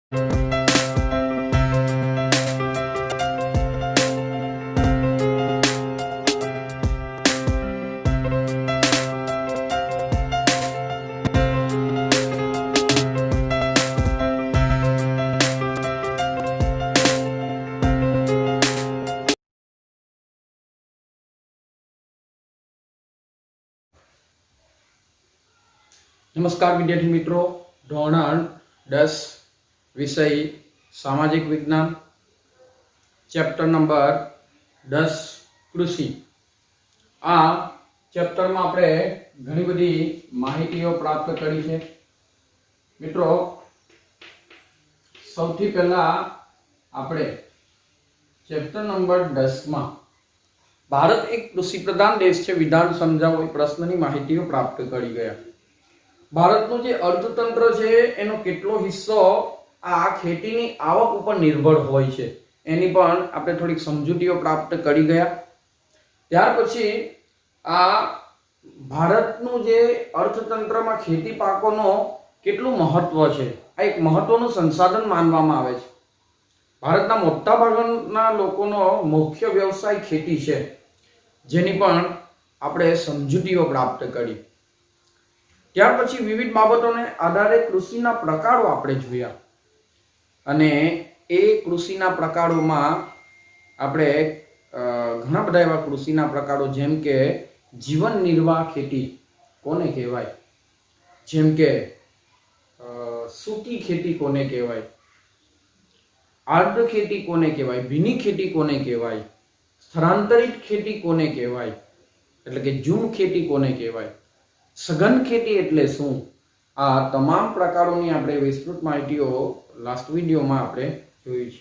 नमस्कार विद्यार्थी मित्रों, धोरण 10 विषय सामाजिक विज्ञान चैप्टर नंबर 10 कृषि। आ चैप्टर में आपणे घणी बधी माहितीओ प्राप्त करी छे। मित्रों, सौथी पहला आपणे चैप्टर नंबर 10 में भारत एक कृषि प्रधान देश छे विधान समजावो ए प्रश्ननी माहितीओ प्राप्त करी गया। भारतનું જે અર્થતંત્ર છે એનો કેટલો હિસ્સો આ ખેતીની આવક ઉપર નિર્ભર હોય છે એની પણ આપણે થોડીક સમજૂતીઓ પ્રાપ્ત કરી ગયા। ત્યાર પછી આ ભારતનું જે અર્થતંત્રમાં ખેતી પાકોનો કેટલું મહત્વ છે આ એક મહત્વનું સંસાધન માનવામાં આવે છે। ભારતના મોટા ભાગના લોકોનો મુખ્ય વ્યવસાય ખેતી છે જેની પણ આપણે સમજૂતીઓ પ્રાપ્ત કરી। ત્યાર પછી વિવિધ બાબતોને આધારે કૃષિના પ્રકારો આપણે જોયા અને એ કૃષિના પ્રકારોમાં આપણે ઘણા બધા એવા કૃષિના પ્રકારો જેમ કે જીવન નિર્વાહ ખેતી કોને કહેવાય, જેમ કે સૂકી ખેતી કોને કહેવાય, આર્દ્ર ખેતી કોને કહેવાય, ભીની ખેતી કોને કહેવાય, સ્થળાંતરિત ખેતી કોને કહેવાય એટલે કે ઝૂમ ખેતી કોને કહેવાય, સઘન ખેતી એટલે શું, આ તમામ પ્રકારોની આપણે વિસ્તૃત માહિતીઓ લાસ્ટ વિડીયોમાં આપણે જોઈ છે।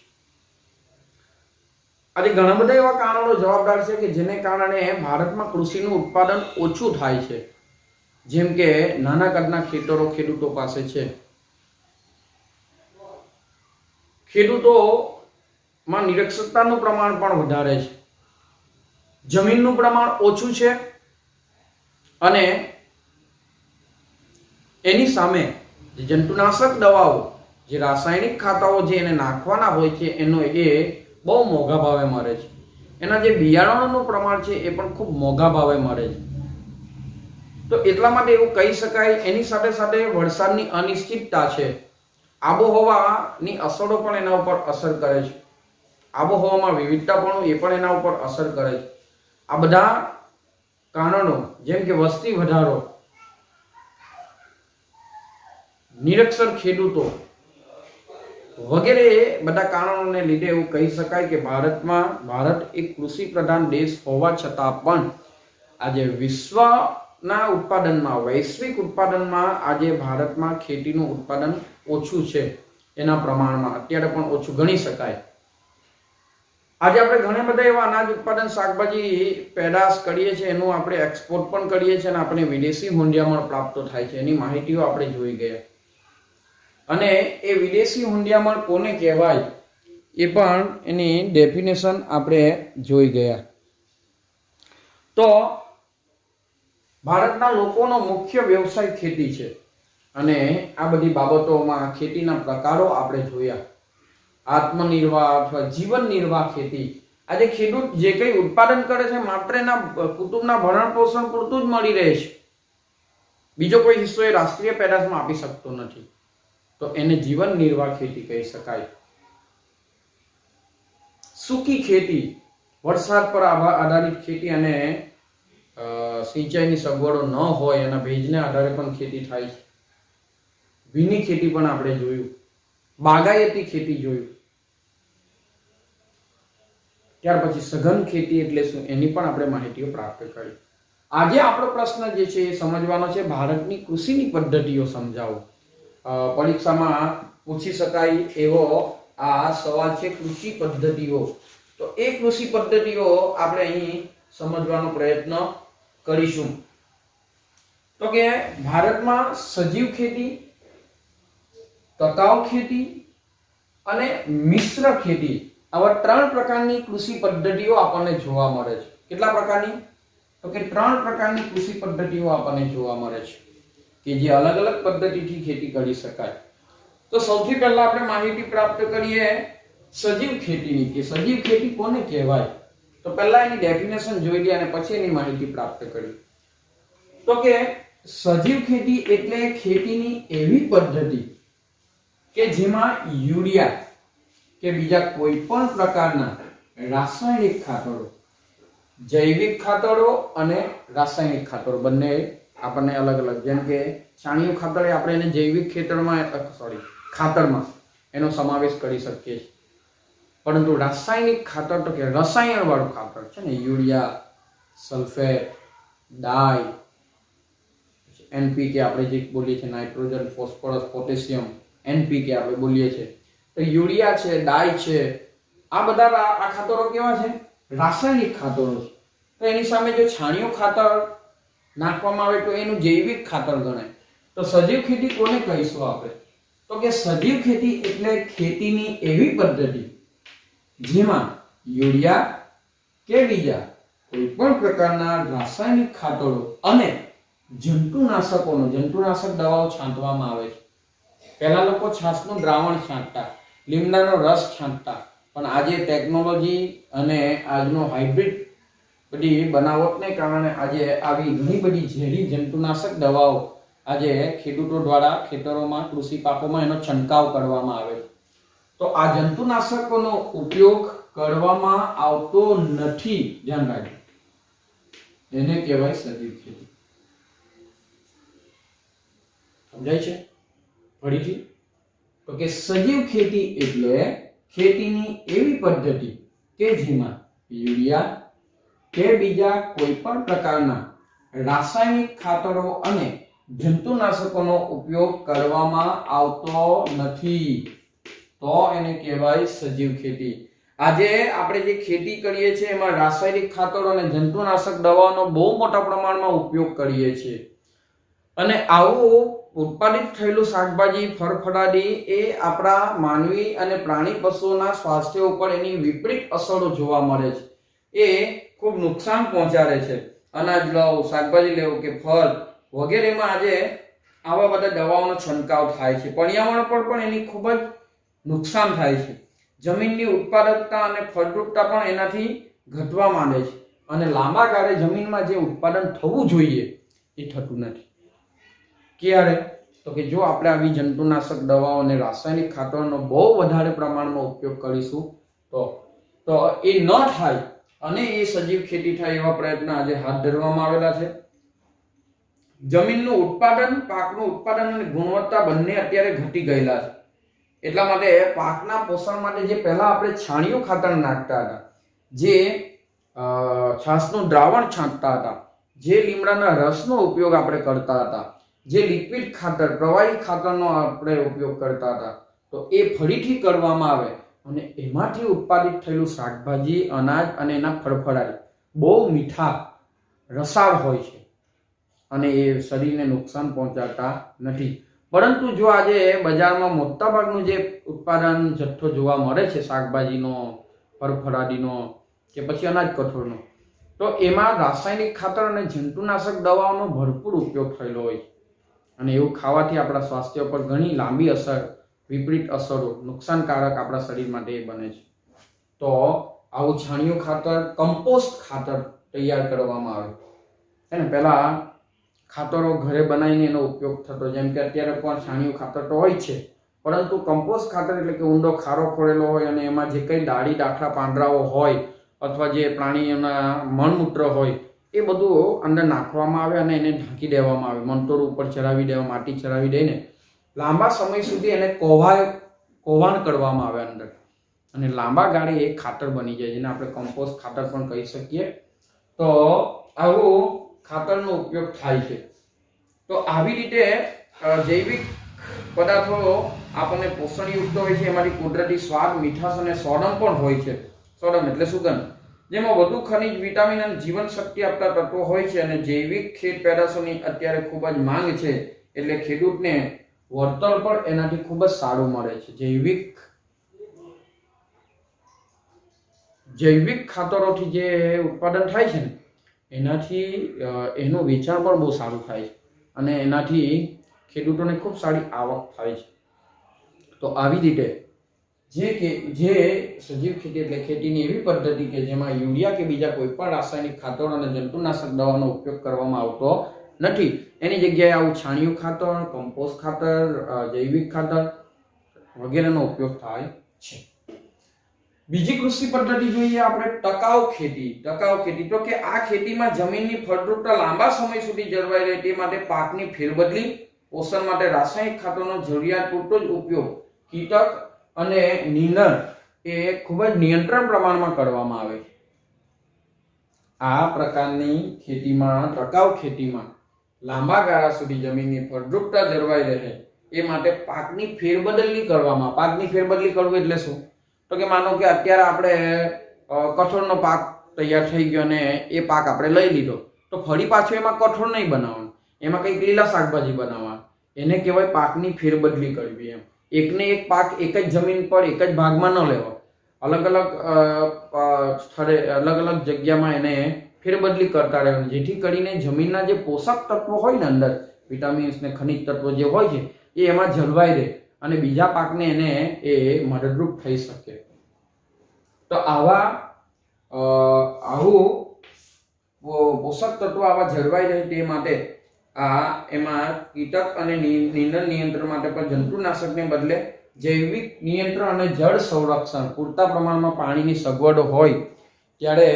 આજે ઘણા બધા એવા કારણો જવાબદાર છે કે જેને કારણે ભારતમાં કૃષિનું ઉત્પાદન ઓછું થાય છે, જેમ કે નાના કદના ખેડૂતો પાસે છે, ખેડૂતોમાં નિરક્ષરતાનું પ્રમાણ પણ વધારે છે, જમીનનું પ્રમાણ ઓછું છે અને એની સામે જે જંતુનાશક દવાઓ જે રાસાયણિક ખાતરો જે એને નાખવાના હોય છે એનો એ બહુ મોંઘા ભાવે મળે છે, એના જે બિયારણોનું પ્રમાણ છે એ પણ ખૂબ મોંઘા ભાવે મળે છે। તો એટલા માટે એવું કહી શકાય એની સાથે સાથે વરસાદની અનિશ્ચિતતા છે, આબોહવાની અસરો પણ એના ઉપર અસર કરે છે, આબોહવામાં વિવિધતા પણ એ પણ એના ઉપર અસર કરે છે। આ બધા કારણો જેમ કે વસ્તી વધારો, નિરક્ષર ખેડૂતો વગેરે બધા કારણોને લીધે એવું કહી શકાય કે ભારત એક કૃષિ પ્રધાન દેશ હોવા છતાં પણ આજે વિશ્વના ઉત્પાદનમાં વૈશ્વિક ઉત્પાદનમાં આજે ભારતમાં ખેતીનું ઉત્પાદન ઓછું છે, એના પ્રમાણમાં અત્યારે પણ ઓછું ગણી શકાય। આજે આપણે ઘણા બધા એવા અનાજ ઉત્પાદન શાકભાજી પેદાશ કરીએ છીએ, એનું આપણે એક્સપોર્ટ પણ કરીએ છીએ અને આપણે વિદેશી હુંડિયામણ પ્રાપ્ત થાય છે, એની માહિતીઓ આપણે જોઈ ગયા અને એ વિદેશી હુંડિયામણ કોને કહેવાય એ પણ એની ડેફિનેશન આપણે જોઈ ગયા। તો ભારતના લોકોનો મુખ્ય વ્યવસાય ખેતી છે અને આ બધી બાબતોમાં ખેતીના પ્રકારો આપણે જોયા। આત્મનિર્વાહ અથવા જીવન નિર્વાહ ખેતી, આજે ખેડૂત જે કંઈ ઉત્પાદન કરે છે માત્ર એના કુટુંબના ભરણ પોષણ પૂરતું જ મળી રહે છે, બીજો કોઈ હિસ્સો એ રાષ્ટ્રીય પેદાશમાં આપી શકતો નથી, તો એને જીવન નિર્વાહ ખેતી કહી શકાય। સૂકી ખેતી, વરસાદ પર આધારિત ખેતી અને સિંચાઈની સગવડો ન હોય એના ભેજને આધારે પણ ખેતી થાય છે। ભીની ખેતી પણ આપણે જોયું, બાગાયતી ખેતી જોયું, ત્યાર પછી સઘન ખેતી એટલે શું એની પણ આપણે માહિતીઓ પ્રાપ્ત કરી। આજે આપણો પ્રશ્ન જે છે એ સમજવાનો છે ભારતની કૃષિની પદ્ધતિઓ સમજાવો। પરીક્ષામાં પૂછી શકાય એવો આ સવાલ છે, કૃષિ પદ્ધતિઓ। તો એ કૃષિ પદ્ધતિઓ આપણે અહીં સમજવાનો પ્રયત્ન કરીશું। તો કે ભારતમાં સજીવ ખેતી, ટકાઉ ખેતી અને મિશ્ર ખેતી આવા 3 પ્રકારની કૃષિ પદ્ધતિઓ આપણને જોવા મળે છે। કેટલા પ્રકારની? તો કે 3 પ્રકારની કૃષિ પદ્ધતિઓ આપણને જોવા મળે છે કે જે અલગ અલગ પદ્ધતિથી ખેતી કરી શકાય। તો તો સૌથી પહેલા આપણે માહિતી પ્રાપ્ત કરીએ સજીવ ખેતીની કે સજીવ ખેતી કોને કહેવાય. તો પહેલા એની ડેફિનેશન જોઈ લઈએ અને પછી એની માહિતી પ્રાપ્ત કરીએ. તો કે સજીવ ખેતી એટલે ખેતીની એવી પદ્ધતિ કે જેમાં યુરિયા કે બીજા કોઈ પણ પ્રકારના રાસાયણિક ખાતરો, જૈવિક ખાતરો અને રાસાયણિક ખાતરો બંને આપણને અલગ અલગ, જેમ કે છાણિયું ખાતર આપણે એને જૈવિક ખાતરમાં એનો સમાવેશ કરી શકીએ છીએ. પરંતુ રાસાયણિક ખાતર તો કે રસાયણ વાળું ખાતર છે ને, યુરિયા, સલ્ફેટ, ડાઈ, એનપીકે આપણે જે બોલીએ છીએ, નાઇટ્રોજન, ફોસ્ફરસ, પોટેશિયમ, એનપીકે આપણે બોલીએ છીએ. તો યુરિયા છે, ડાઈ છે, આ બધા આ ખાતરો કેવા છે? રાસાયણિક ખાતરો છે. તો એની સામે જો છાણિયું ખાતર નાખવામાં આવે તો એનું જૈવિક ખાતર ગણાય. તો સજીવ ખેતી કોને કહીશું આપણે? તો કે સજીવ ખેતી એટલે ખેતીની એવી પદ્ધતિ જેમાં યુરિયા કે બીજા કોઈ પણ પ્રકારના રાસાયણિક ખાતરો અને જંતુનાશક દવાઓ છાંટવામાં આવે છે. પહેલા લોકો છાસનું દ્રાવણ છાંટતા, લીમડાનો રસ છાંટતા, પણ આજે ટેકનોલોજી અને આજનો હાઇબ્રિડ બધી બનાવટને કારણે આજે આવી ઘણી બધી ઝેરી જંતુનાશક દવાઓ આજે ખેડૂતો દ્વારા ખેતરોમાં, કૃષિ પાકોમાં એનો છંટકાવ કરવામાં આવે છે. તો આ જંતુનાશકોનો ઉપયોગ કરવામાં આવતો નથી, ધ્યાન રાખજો. એને કહેવાય સજીવ ખેતી. સમજાય છે? ફરીથી તો કે સજીવ ખેતી એટલે ખેતીની એવી પદ્ધતિ કે જેમાં યુરિયા કે બીજા કોઈ પણ પ્રકારના રાસાયણિક ખાતરો અને જંતુનાશકોનો ઉપયોગ કરવામાં આવતો નથી, તો એને કહેવાય સજીવ ખેતી. આજે આપણે જે ખેતી કરીએ છીએ એમાં રાસાયણિક ખાતરો અને જંતુનાશક દવાઓનો બહુ મોટા પ્રમાણમાં ઉપયોગ કરીએ છીએ. અને આવું ઉત્પાદિત થયેલું શાકભાજી, ફળફળાદી એ આપણા માનવી અને પ્રાણી પશુઓના સ્વાસ્થ્ય ઉપર એની વિપરીત અસરો જોવા મળે છે. એ ખૂબ નુકસાન પહોંચાડે છે. અનાજ લો, શાકભાજી લેવો કે ફળ વગેરેમાં આજે આવા બધા દવાઓનો છંટકાવ થાય છે. પર્યાવરણ પર પણ એની ખૂબ જ નુકસાન થાય છે. જમીનની ઉત્પાદકતા અને ફળદ્રુપતા પણ એનાથી ઘટવા માંડે છે અને લાંબા ગાળે જમીનમાં જે ઉત્પાદન થવું જોઈએ એ થતું નથી. ક્યારે? તો કે જો આપણે આવી જંતુનાશક દવાઓ અને રાસાયણિક ખાતરોનો બહુ વધારે પ્રમાણમાં ઉપયોગ કરીશું તો એ ન થાય અને એ સજીવ ખેતી થાય એવા પ્રયત્ન આજે હાથ ધરવામાં આવેલા છે. જમીનનું ઉત્પાદન, પાકનું ઉત્પાદન અને ગુણવત્તા બંને અત્યારે ઘટી ગયેલા છે. એટલા માટે પાકના પોષણ માટે જે પહેલા આપણે છાણિયું ખાતર નાખતા હતા, જે છાસનું દ્રાવણ છાંટતા હતા, જે લીમડાના રસનો ઉપયોગ આપણે કરતા હતા, જે લિક્વિડ ખાતર, પ્રવાહી ખાતરનો આપણે ઉપયોગ કરતા હતા, તો એ ફરીથી કરવામાં આવે અને એમાંથી ઉત્પાદિત થયેલું શાકભાજી, અનાજ અને એના ફળફળાદી બહુ મીઠા, રસાળ હોય છે અને એ શરીરને નુકસાન પહોંચાડતા નથી. પરંતુ જો આજે બજારમાં મોટાભાગનું જે ઉત્પાદન જથ્થો જોવા મળે છે શાકભાજીનો, ફળફળાદીનો કે પછી અનાજ કઠોળનો, તો એમાં રાસાયણિક ખાતર અને જંતુનાશક દવાઓનો ભરપૂર ઉપયોગ થયેલો હોય છે. અને એવું ખાવાથી આપણા સ્વાસ્થ્ય પર ઘણી લાંબી અસર, વિપરીત અસરો, નુકસાનકારક આપણા શરીર માટે બને છે. તો આવું છાણિયું ખાતર, કમ્પોસ્ટ ખાતર તૈયાર કરવામાં આવે છે ને. પહેલા ખાતરો ઘરે બનાવીને એનો ઉપયોગ થતો, જેમ કે અત્યારે પણ છાણિયું ખાતર તો હોય છે, પરંતુ કમ્પોસ્ટ ખાતર એટલે કે ઊંડો ખારો ખોળેલો હોય અને એમાં જે કંઈ ડાળી, ડાખલા, પાંદડાઓ હોય અથવા જે પ્રાણીઓના મળમૂત્ર હોય એ બધું અંદર નાખવામાં આવે અને એને ઢાંકી દેવામાં આવે, મંતોર ઉપર ચડાવી દેવા, માટી ચડાવી દઈને લાંબા સમય સુધી એને કોવાણ કરવામાં આવે અંદર, અને લાંબા ગાળે એ ખાતર બની જાય, જેને આપણે કમ્પોસ્ટ ખાતર પણ કહી શકીએ. તો આવું ખાતરનો ઉપયોગ થાય છે. તો આવી રીતે જૈવિક પદાર્થો આપણને પોષણયુક્ત હોય છે. એમાંથી કુદરતી સ્વાદ, મીઠાશ અને સોડમ પણ હોય છે. સોડમ એટલે સુગંધ, જેમાં વધુ ખનિજ, વિટામિન અને જીવન શક્તિ આપતા તત્વો હોય છે. અને જૈવિક ખેત પેદાશોની અત્યારે ખૂબ જ માંગ છે, એટલે ખેડૂતને વળતર પણ એનાથી ખૂબ જ સારું મળે છે. જૈવિક ખાતરોથી જે ઉત્પાદન થાય છે ને એનાથી એનું વેચાણ પણ બહુ સારું થાય છે અને એનાથી ખેડૂતોને ખૂબ સારી આવક થાય છે. તો આવી રીતે જે સજીવ ખેતી એટલે ખેતીની એવી પદ્ધતિ કે જેમાં યુરિયા કે બીજા કોઈ પણ રાસાયણિક ખાતર અને જંતુનાશક દવાનો ઉપયોગ કરવામાં આવતો નથી. એની જગ્યાએ આવું છાણિયું ખાતર, કમ્પોસ્ટ ખાતર, જૈવિક ખાતર વગેરેનો ઉપયોગ થાય છે. બીજી કૃષિ પદ્ધતિ જોઈએ આપણે ટકાઉ ખેતી. ટકાઉ ખેતી તો કે આ ખેતીમાં જમીનની ફળદ્રુપતા લાંબા સમય સુધી જળવાઈ રહે તે માટે પાકની ફેરબદલી, પોષણ માટે રાસાયણિક ખાતરનો જરૂરિયાત પૂરતો જ ઉપયોગ, કીટક અને નીંદણ એ ખૂબ જ નિયંત્રણ પ્રમાણમાં કરવામાં આવે છે. આ પ્રકારની ખેતીમાં, ટકાઉ ખેતીમાં લાંબા ગાળા સુધી જમીનની ફળદ્રુપતા જળવાઈ રહે એ માટે પાકની ફેરબદલી કરવામાં. પાકની ફેરબદલી કરવું એટલે શું? તો કે માનો કે અત્યારે આપણે કઠોળનો પાક તૈયાર થઈ ગયો અને એ પાક આપણે લઈ લીધો, તો ફરી પાછું એમાં કઠોળ નહીં બનાવવાનું, એમાં કંઈક લીલા શાકભાજી બનાવવા. એને કહેવાય પાકની ફેરબદલી કરવી. એમ એકને એક પાક એક જ જમીન પર એક જ ભાગમાં ન લેવો, અલગ અલગ સ્થળે અલગ અલગ જગ્યામાં એને ફેરબદલી કરતા રહેવાનું, જેથી કરીને જમીનના જે પોષક તત્વો હોય ને અંદર વિટામિન્સ ને ખનિજ તત્વો જે હોય છે એ એમાં જળવાઈ રહે અને બીજા પાકને એને એ મદદરૂપ થઈ શકે. તો આવું પોષક તત્વો આવા જળવાઈ રહે તે માટે એમાં કીટક અને નીંદણ નિયંત્રણ માટે પણ જંતુનાશકને બદલે જૈવિક નિયંત્રણ અને જળ સંરક્ષણ, પૂરતા પ્રમાણમાં પાણીની સગવડો હોય ત્યારે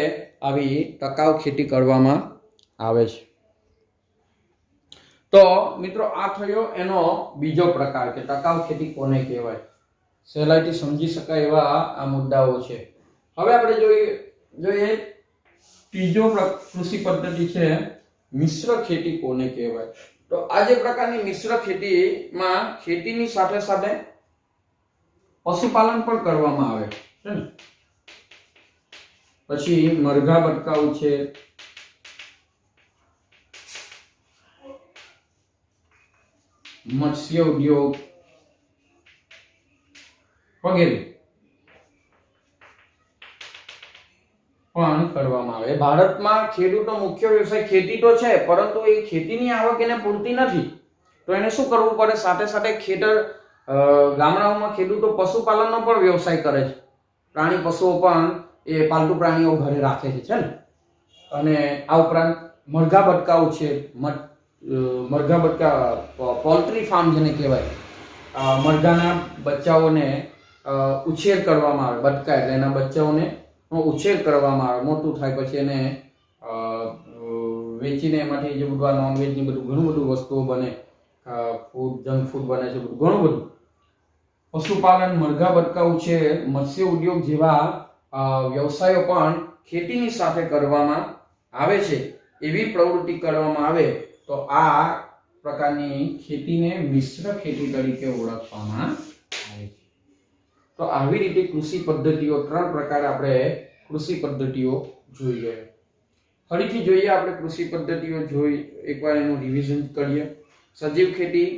આવી ટકાઉ ખેતી કરવામાં આવે છે. તો મિત્રો આ થયો એનો બીજો પ્રકાર કે ટકાઉ ખેતી કોને કહેવાય. સહેલાઈથી સમજી શકાય એવા આ મુદ્દાઓ છે. હવે આપણે જોઈએ ત્રીજો કૃષિ પદ્ધતિ છે મિશ્ર ખેતી કોને કહેવાય. તો આ જે પ્રકારની મિશ્ર ખેતીમાં ખેતીની સાથે સાથે પશુપાલન પણ કરવામાં આવે છે ને. પછી મરઘા બટકાઉ છે, મત્સ્ય ઉદ્યોગ વગેરે પણ કરવામાં આવે. ભારતમાં ખેડૂતો મુખ્ય વ્યવસાય ખેતી તો છે, પરંતુ એ ખેતીની આવક એને પૂરતી નથી. તો એને શું કરવું પડે? સાથે સાથે ગામડાઓમાં ખેડૂતો પશુપાલનનો પણ વ્યવસાય કરે છે. પ્રાણી પશુઓ પણ એ પાલતુ પ્રાણીઓ ઘરે રાખે છે ને. અને આ ઉપરાંત મરઘા બટકાઓ છે, મરઘા બટકા પોલ્ટ્રી ફાર્મ જેને કહેવાય. મરઘાના બચ્ચાઓને ઉછેર કરવામાં આવે. બટકા એટલે એના બચ્ચાઓને ઉછેર કરવામાં આવે, મોટું થાય પછી એને વેચીને એમાંથી જે બધું નોનવેજની બધું ઘણું બધું વસ્તુઓ બને, ફૂડ, જંક ફૂડ બને છે, બધું ઘણું બધું. પશુપાલન, મરઘા બટકા ઉછેર, મત્સ્ય ઉદ્યોગ જેવા વ્યવસાયો પણ ખેતીની સાથે કરવામાં આવે છે. એવી પ્રવૃત્તિ કરવામાં આવે તો આ પ્રકારની ખેતીને મિશ્ર ખેતી તરીકે ઓળખવામાં આવે છે. તો આવી રીતે કૃષિ પદ્ધતિઓ, 3 પ્રકાર આપણે કૃષિ પદ્ધતિઓ જોઈ ગયા. ફરીથી જોઈએ આપણે કૃષિ પદ્ધતિઓ જોઈ, એકવાર એનું રિવિઝન કરીએ. સજીવ ખેતી.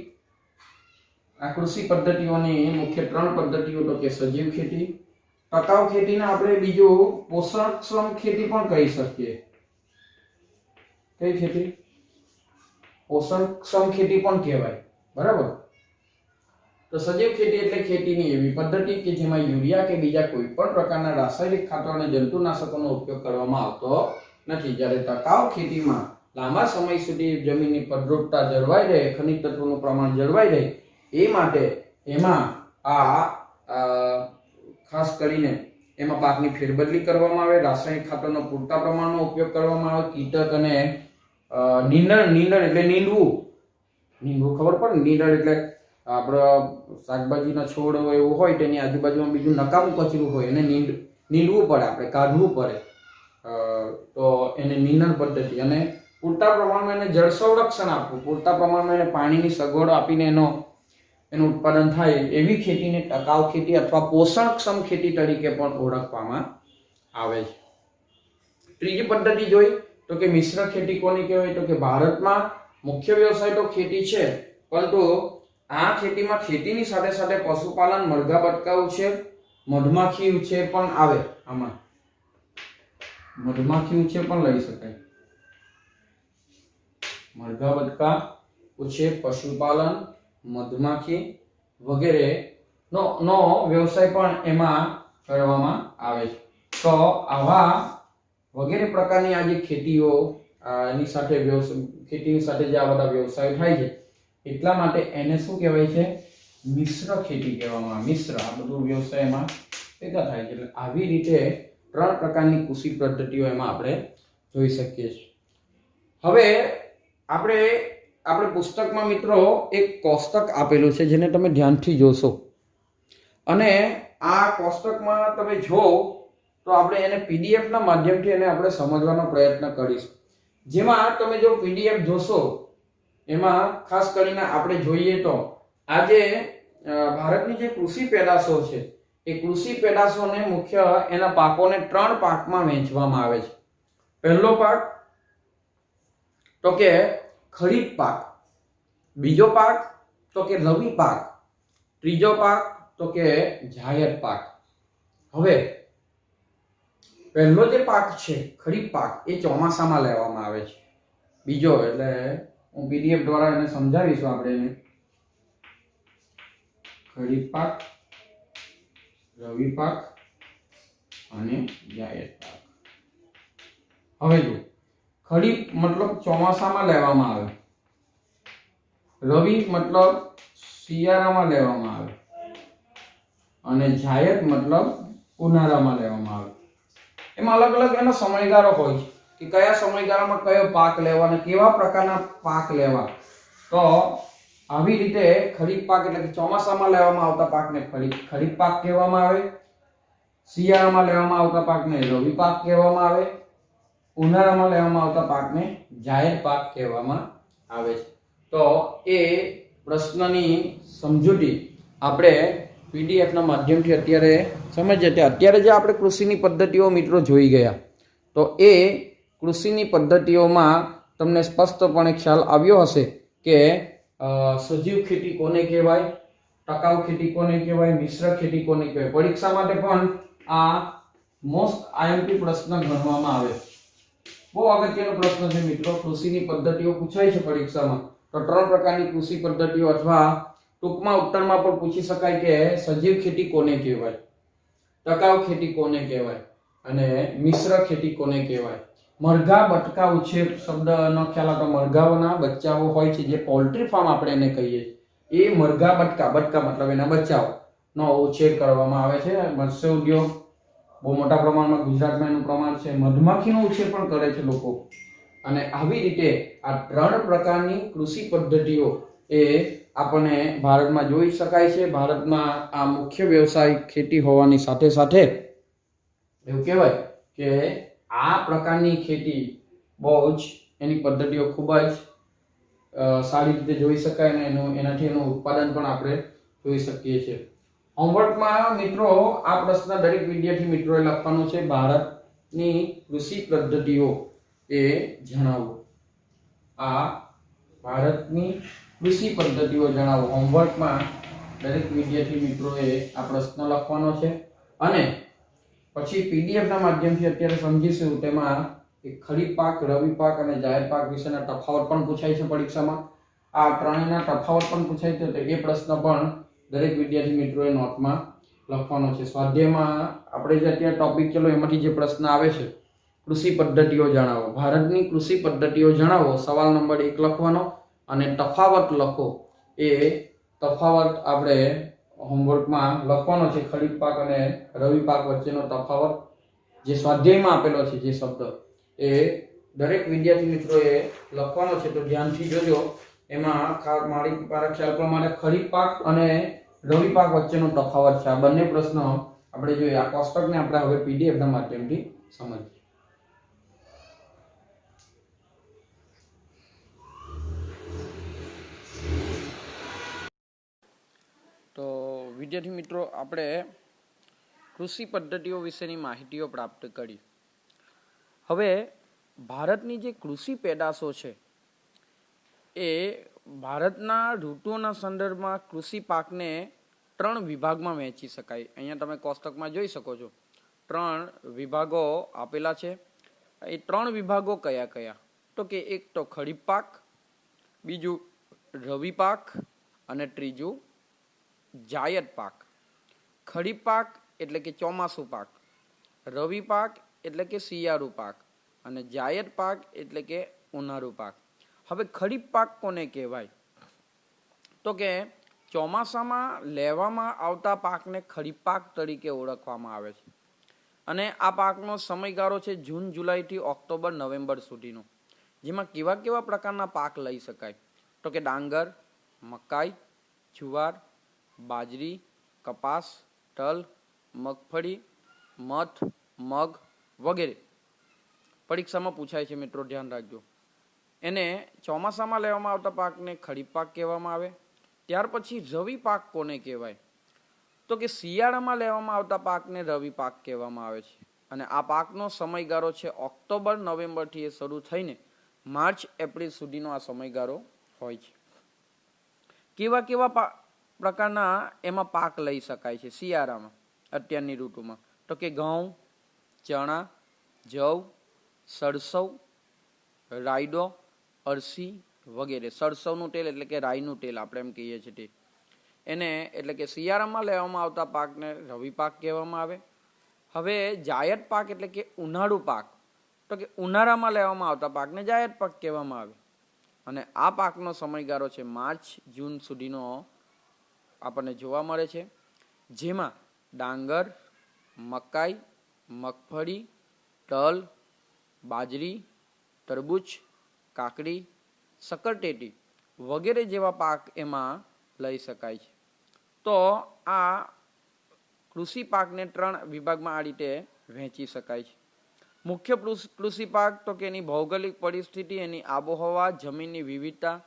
આ કૃષિ પદ્ધતિઓની મુખ્ય 3 પદ્ધતિઓ તો કે સજીવ ખેતી, ટકાઉ ખેતીને આપણે બીજું પોષણક્ષમ ખેતી પણ કહી શકીએ. કઈ ખેતી? પોષણક્ષમ ખેતી પણ કહેવાય, બરાબર. તો સજીવ ખેતી એટલે ખેતીની એવી પદ્ધતિ કે જેમાં યુરિયા કે બીજા કોઈ પણ પ્રકારના રાસાયણિક ખાતર અને જંતુનાશકોનો ઉપયોગ કરવામાં આવતો નથી. જ્યારે ટકાઉ ખેતીમાં લાંબા સમય સુધી જમીનની ફળદ્રુપતા જળવાઈ રહે, ખનિજ તત્વોનું પ્રમાણ જળવાઈ રહે એ માટે એમાં ખાસ કરીને એમાં પાકની ફેરબદલી કરવામાં આવે, રાસાયણિક ખાતરનો પૂરતા પ્રમાણમાં ઉપયોગ કરવામાં આવે, કીટક અને નીંદણ એટલે નીંદવું ખબર પડે ને. નીંદણ એટલે આપણે શાકભાજીના છોડ એવું હોય તેની આજુબાજુમાં બીજું નકામું કચરું હોય એને નીંદવું પડે, આપણે કાઢવું પડે. તો એને નીંદણ પદ્ધતિ. અને પૂરતા પ્રમાણમાં એને જળ સંરક્ષણ આપવું, પૂરતા પ્રમાણમાં એને પાણીની સગવડ આપીને એનું ઉત્પાદન થાય એવી ખેતીને ટકાઉ ખેતી અથવા પોષણક્ષમ ખેતી તરીકે પણ ઓળખવામાં આવે છે. ત્રીજી પદ્ધતિ જોઈ તો કે મિશ્ર ખેતી કોને કહેવાય. તો કે ભારતમાં મુખ્ય વ્યવસાય તો ખેતી છે, પરંતુ આ ખેતીમાં ખેતીની સાથે સાથે પશુપાલન, મરઘા બટકા ઉછેર, મધમાખી ઉછેર પણ આવે. આમાં મધમાખી ઉછેર પણ લઈ શકાય. મરઘા બટકા ઉછેર, પશુપાલન, મધમાખી વગેરે નો વ્યવસાય પણ એમાં કરવામાં આવે છે. તો આવા વગેરે પ્રકારની આ જે ખેતીઓ એની સાથે ખેતીની સાથે જે આ બધા વ્યવસાય થાય છે એટલા માટે એને શું કહેવાય છે? મિશ્ર ખેતી કહેવામાં આવે. મિશ્ર આ બધું વ્યવસાયમાં ભેગા થાય છે. એટલે આવી રીતે 3 પ્રકારની કૃષિ પદ્ધતિઓ એમાં આપણે જોઈ શકીએ છીએ. હવે આપણે પુસ્તકમાં મિત્રો એક કોષ્ટક આપેલું છે જેને તમે ધ્યાનથી જોશો અને આ કોષ્ટકમાં તમે જો તો આપણે એને પીડીએફ ના માધ્યમથી એને આપણે સમજવાનો પ્રયત્ન કરીશું. જેમાં તમે જો પીડીએફ જોશો એમાં ખાસ કરીને આપણે જોઈએ તો આજે ભારતની જે કૃષિ પેદાશો છે એ કૃષિ પેદાશોને મુખ્ય એના પાકોને 3 પાકમાં વહેંચવામાં આવે છે. પહેલો પાક તો કે ખરીફ પાક, બીજો પાક તો કે રવિ પાક, ત્રીજો પાક તો કે જાયદ પાક. હવે પહેલો જે પાક છે ખરીફ પાક એ ચોમાસામાં લેવામાં આવે છે. બીજો એટલે હું પીડીએફ દ્વારા એને સમજાવીશું આપણે એને. ખરીફ પાક, રવિ પાક અને જાયદ પાક. હવે જો ખરીફ મતલબ ચોમાસામાં લેવામાં આવે, રવિ મતલબ શિયાળામાં લેવામાં આવે અને જાયદ મતલબ ઉનાળામાં લેવામાં આવે. એમાં અલગ અલગ એનો સમયગાળો હોય છે કે કયા સમયગાળામાં કયો પાક લેવા અને કેવા પ્રકારના પાક લેવા. તો આવી રીતે ખરીફ પાક એટલે કે ચોમાસામાં લેવામાં આવતા પાકને ખરીફ પાક કહેવામાં આવે, શિયાળામાં લેવામાં આવતા પાકને રવિ પાક કહેવામાં આવે, ઉનાળામાં લેવામાં આવતા પાકને જાયદ પાક કહેવામાં આવે છે. તો એ પ્રશ્નની સમજૂતી આપણે પીડીએફ ના માધ્યમથી અત્યારે સમજીએ. અત્યારે જે આપણે કૃષિની પદ્ધતિઓ મિત્રો જોઈ ગયા તો એ કૃષિની પદ્ધતિઓમાં તમને સ્પષ્ટપણે ખ્યાલ આવ્યો હશે કે સજીવ ખેતી કોને કહેવાય, ટકાઉ ખેતી કોને કહેવાય, મિશ્ર ખેતી કોને કહેવાય. પરીક્ષા માટે પણ આ મોસ્ટ આઈએમપી પ્રશ્ન ગણવામાં આવે. બહુ અગત્યનો પ્રશ્ન છે મિત્રો. કૃષિની પદ્ધતિઓ પૂછાય છે પરીક્ષામાં તો 3 પ્રકારની કૃષિ પદ્ધતિઓ અથવા ટૂંકમાં ઉત્તરમાં પણ પૂછી શકાય કે સજીવ ખેતી કોને કહેવાય, ટકાઉ ખેતી કોને કહેવાય અને મિશ્ર ખેતી કોને કહેવાય. મરઘા બટકા ઉછેર શબ્દનો ખ્યાલ આવતો મરઘાઓના બચ્ચાઓ હોય છે જે પોલ્ટ્રી ફાર્મ આપણે એને કહીએ એ મરઘા બટકા મતલબ એના બચ્ચાઓ નો ઉછેર કરવામાં આવે છે. મત્સ્ય ઉદ્યોગ બહુ મોટા પ્રમાણમાં ગુજરાતમાં એનું પ્રમાણ છે. મધમાખીનો ઉછેર પણ કરે છે લોકો. અને આવી રીતે આ 3 પ્રકારની કૃષિ પદ્ધતિઓ એ આપણને ભારતમાં જોઈ શકાય છે. ભારતમાં આ મુખ્ય વ્યવસાય ખેતી હોવાની સાથે સાથે એવું કહેવાય કે આ પ્રકારની ખેતી બહુ જ એની પદ્ધતિઓ ખૂબ જ સારી રીતે જોઈ શકાય અને એનાથી એનું ઉત્પાદન પણ આપણે જોઈ શકીએ છીએ. હોમવર્કમાં મિત્રો આ પ્રશ્ન દરેક વિદ્યાર્થી મિત્રોએ લખવાનો છે. ભારતની કૃષિ પદ્ધતિઓ એ જણાવો. આ ભારતની કૃષિ પદ્ધતિઓ જણાવો. હોમવર્કમાં દરેક વિદ્યાર્થી મિત્રોએ આ પ્રશ્ન લખવાનો છે અને પછી પીડીએફ ના માધ્યમથી અત્યારે સમજીશું. તેમાં ખરીફ પાક, રવિ પાક અને જાયદ પાક વિશેના તફાવત પણ પૂછાય છે પરીક્ષામાં. આ ત્રણેયના તફાવત પણ પૂછાય છે તો એ પ્રશ્ન પણ દરેક વિદ્યાર્થી મિત્રોએ નોટમાં લખવાનો છે. સ્વાધ્યાયમાં આપણે જે અત્યારે ટોપિક ચલો એમાંથી જે પ્રશ્ન આવે છે કૃષિ પદ્ધતિઓ જણાવો. ભારતની કૃષિ પદ્ધતિઓ જણાવો. સવાલ નંબર 1 લખવાનો અને તફાવત લખો. એ તફાવત આપણે હોમવર્કમાં લખવાનો છે. ખરીફ પાક અને રવિ પાક વચ્ચેનો તફાવત જે સ્વાધ્યાયમાં આપેલો છે જે શબ્દ એ દરેક વિદ્યાર્થી મિત્રોએ લખવાનો છે. તો ધ્યાનથી જોજો. એમાં મારા ખ્યાલ પ્રમાણે ખરીફ પાક અને રવિ પાક વચ્ચેનો તફાવત છે. આ બંને પ્રશ્નો આપણે જોઈએ. આ કોષ્ટકને આપણે હવે પીડીએફ ના માધ્યમથી સમજીએ. તો વિદ્યાર્થી મિત્રો આપણે કૃષિ પદ્ધતિઓ વિશેની માહિતીઓ પ્રાપ્ત કરી. હવે ભારતની જે કૃષિ પેદાશો છે એ ભારતના ઋતુઓના સંદર્ભમાં કૃષિ પાકને 3 વિભાગમાં વહેંચી શકાય. અહીંયા તમે કોષ્ટકમાં જોઈ શકો છો 3 વિભાગો આપેલા છે. એ 3 વિભાગો કયા કયા? તો કે એક તો ખરીફ પાક, બીજું રવિ પાક અને ત્રીજું જાયદ પાક. ખરીફ પાક એટલે કે ચોમાસું પાક, રવિ પાક એટલે કે શિયાળુ પાક અને જાયદ પાક એટલે કે ઉનાળુ પાક. હવે ખરીફ પાક કોને કહેવાય? તો કે ચોમાસામાં લેવામાં આવતા પાકને ખરીફ પાક તરીકે ઓળખવામાં આવે છે. અને આ પાકનો સમયગાળો છે જૂન જુલાઈથી ઓક્ટોબર નવેમ્બર સુધીનો. જેમાં કેવા કેવા પ્રકારના પાક લઈ શકાય? તો કે ડાંગર, મકાઈ, જુવાર, બાજરી, કપાસ, તલ, મગફળી, મઠ, મગ વગેરે. પરીક્ષામાં પૂછાય છે મિત્રો, ધ્યાન રાખજો. એને ચોમાસામાં લેવામાં આવતા પાકને ખરીફ પાક કહેવામાં આવે. ત્યાર પછી રવિ પાક કોને કહેવાય? તો કે શિયાળામાં લેવામાં આવતા પાકને રવિ પાક કહેવામાં આવે છે. અને આ પાકનો સમયગાળો છે ઓક્ટોબર નવેમ્બરથી એ શરૂ થઈને માર્ચ એપ્રિલ સુધીનો આ સમયગાળો હોય છે. કેવા કેવા પ્રકારના એમાં પાક લઈ શકાય છે શિયાળામાં અત્યારની ઋતુમાં? તો કે ઘઉં, ચણા, જવ, સરસવ, રાયડો, અળસી વગેરે. સરસવનું તેલ એટલે કે રાઈનું તેલ આપણે એમ કહીએ છીએ તે. એને એટલે કે શિયાળામાં લેવામાં આવતા પાકને રવિ પાક કહેવામાં આવે. હવે જાયદ પાક એટલે કે ઉનાળુ પાક, તો કે ઉનાળામાં લેવામાં આવતા પાકને જાયદ પાક કહેવામાં આવે. અને આ પાકનો સમયગાળો છે માર્ચ જૂન સુધીનો આપણને જોવા મળે છે. જેમાં ડાંગર, મકાઈ, મગફળી, તલ, બાજરી, તરબૂચ, કાકડી, શક્કરટેટી વગેરે જેવા પાક એમાં લઈ શકાય છે. તો આ કૃષિ પાકને 3 વિભાગમાં આ રીતે વહેંચી શકાય છે. મુખ્ય કૃષિ પાક તો કે એની ભૌગોલિક પરિસ્થિતિ, એની આબોહવા, જમીનની વિવિધતા,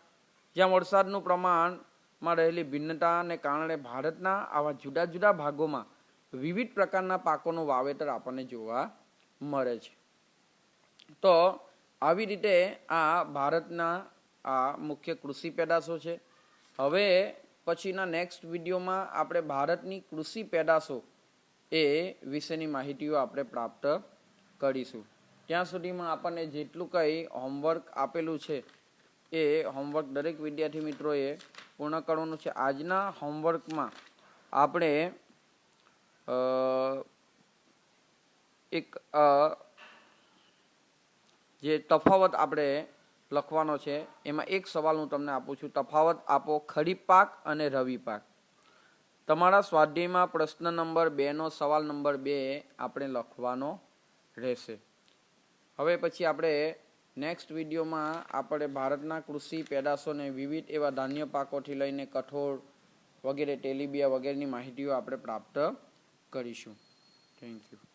જ્યાં વરસાદનું પ્રમાણમાં રહેલી ભિન્નતાને કારણે ભારતના આવા જુદા જુદા ભાગોમાં વિવિધ પ્રકારના પાકોનું વાવેતર આપણને જોવા મળે છે. તો આવી રીતે આ ભારતના આ મુખ્ય કૃષિ પેદાશો છે. હવે પછીના નેક્સ્ટ વિડીયોમાં આપણે ભારતની કૃષિ પેદાશો એ વિશેની માહિતીઓ આપણે પ્રાપ્ત કરીશું. ત્યાં સુધીમાં આપણને જેટલું કંઈ હોમવર્ક આપેલું છે એ હોમવર્ક દરેક વિદ્યાર્થી મિત્રોએ પૂર્ણ કરવાનું છે. આજના હોમવર્કમાં આપણે એક જે તફાવત આપણે લખવાનો છે એમાં એક સવાલ હું તમને આપું છું. તફાવત આપો ખરીફ પાક અને રવિ પાક. તમારા સ્વાધ્યાયમાં પ્રશ્ન નંબર 2નો સવાલ નંબર 2 આપણે લખવાનો રહેશે. હવે પછી આપણે નેક્સ્ટ વિડીયોમાં આપણે ભારતના કૃષિ પેદાશોને વિવિધ એવા ધાન્ય પાકોથી લઈને કઠોળ વગેરે, તેલીબિયા વગેરેની માહિતીઓ આપણે પ્રાપ્ત કરીશું. Thank you.